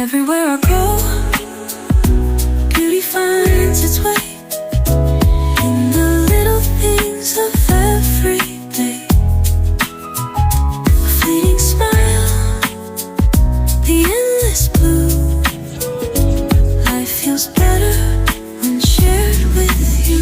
Everywhere I go, beauty finds its way in the little things of every day. A fleeting smile, the endless blue. Life feels better when shared with you.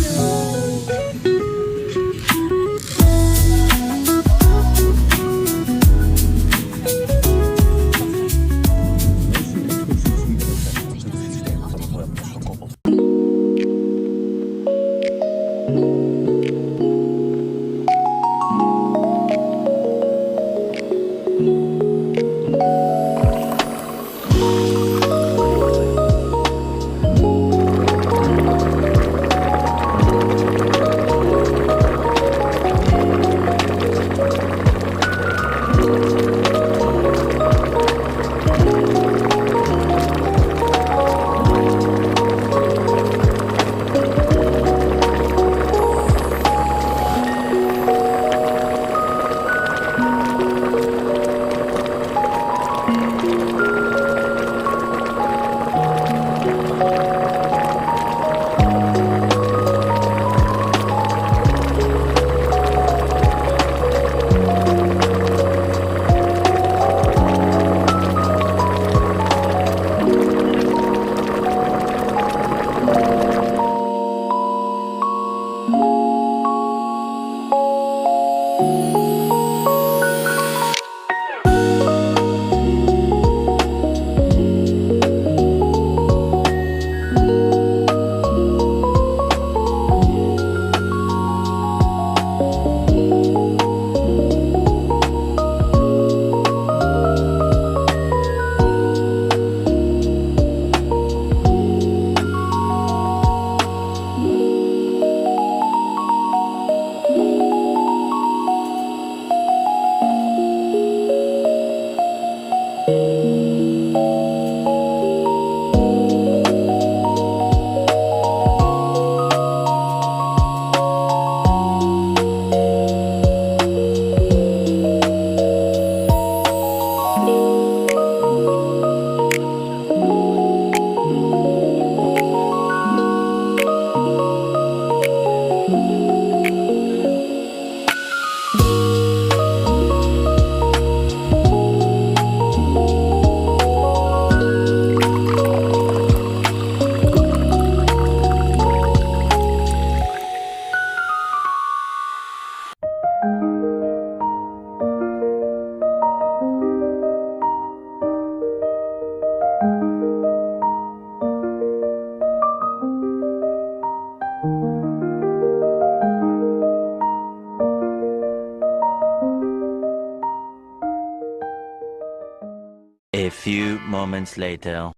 A few moments later.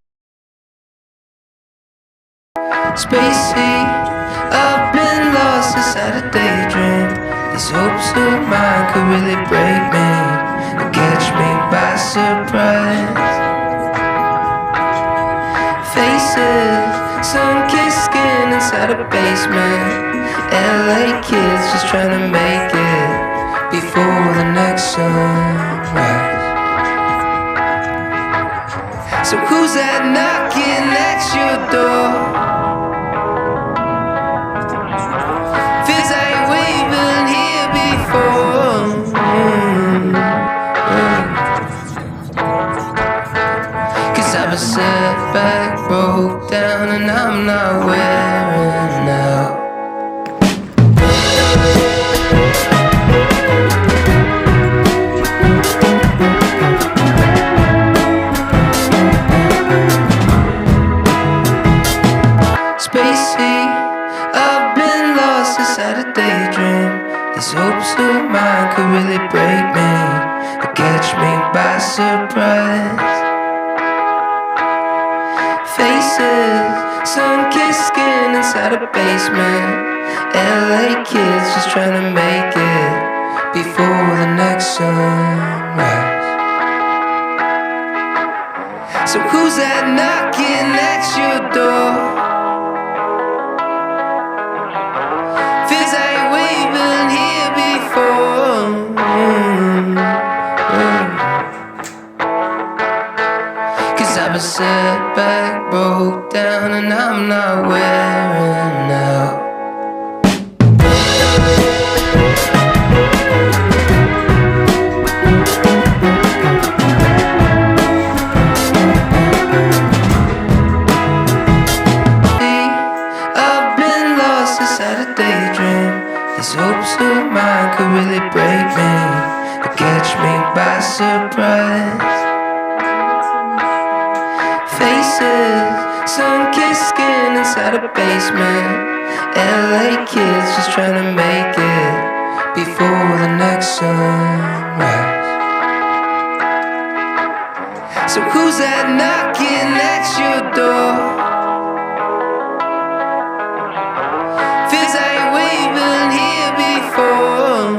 Spacey, I've been lost inside a daydream. These hopes of mine could really break me and catch me by surprise. Faces, sun-kissed skin inside a basement. LA kids just trying to make it before the next sunrise. So who's that knocking at your door? Feels like we've been here before. Cause I've been set back, broke down, and I'm not wearing out. Spacey, I've been lost inside a daydream. These hopes of mine could really break me or catch me by surprise. Faces, sun-kissed skin inside a basement. LA kids just trying to make it before the next sunrise. So who's that knocking at your door? Feels like we've been here before. Cause I've been setback, broke down, and I'm not wearing out. I've been lost inside a daydream. These hopes of mine could really break me or catch me by surprise. Faces, sun-kissed skin inside a basement. LA kids just trying to make it before the next sunrise. So who's that knocking at your door? Feels like we've been here before.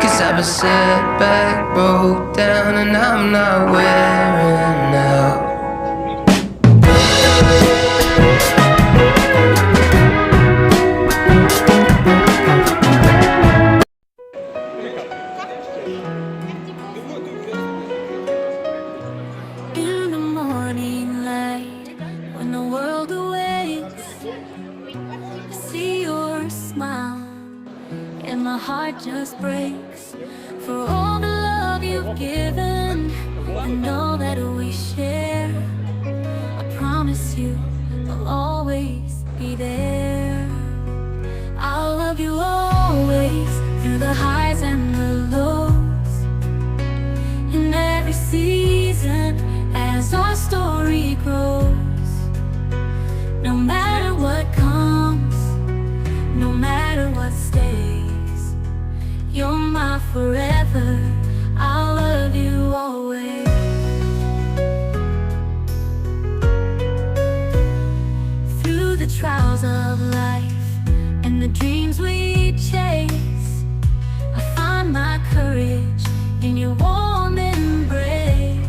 Cause I've been set back, broke down, and I'm not wearing out. In the morning light, when the world awakes, I see your smile, and my heart just breaks for all the love you've given and all that we share. I promise you I'll always be there. I'll love you always, through the highs and the lows, in every season as our story grows. No matter what comes, no matter what stays, you're my forever. I'll love you always. Through the trials of life and the dreams we chase, I find my courage in your warm embrace.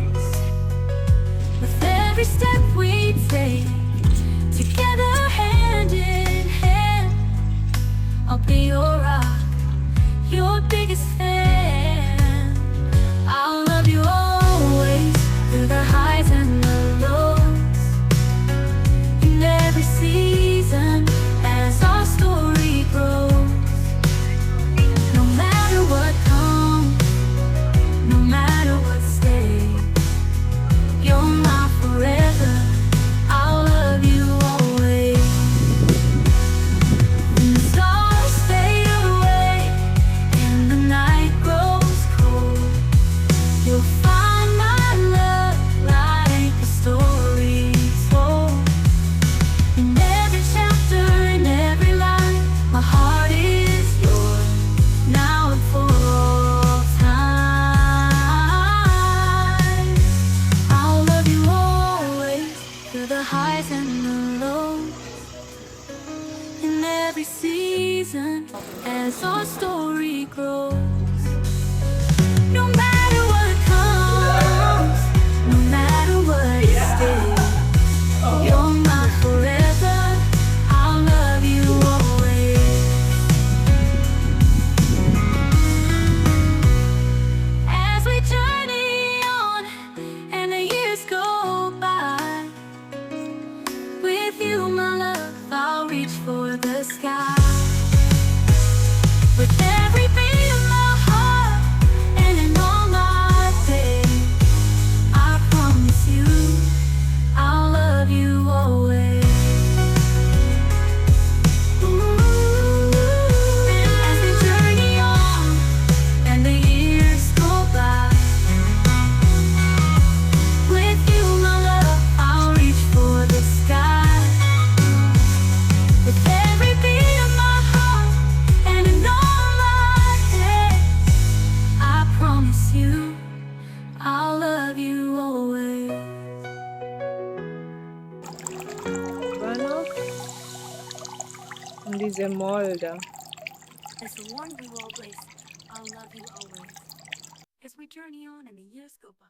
With every step we take, together hand in hand, I'll be your rock, your biggest fan. I'll love you always, through the highs and the lows, in every season as our story grows. No matter what comes, no matter what stays, you're my forever. I'll love you always. When the stars fade away and the night grows cold, you'll find my love like a story told. In every chapter, in every line, my heart is yours, now and for all time. I'll love you always, through the highs and the lows, in every season as our story grows. No matter what comes, no matter what stays, you're my forever. I'll love you always. As we journey on and the years go by, with you, my love, I'll reach for the sky. With every beat of my heart and in all my days, I promise you I'll love you always. As we journey on and the years go by, with you, my love, I'll reach for the sky. With every beat of my heart and in all my days, I promise you I'll love you always. Bueno, diese Molde. As the one we will always, I'll love you always. As we journey on and the years go by.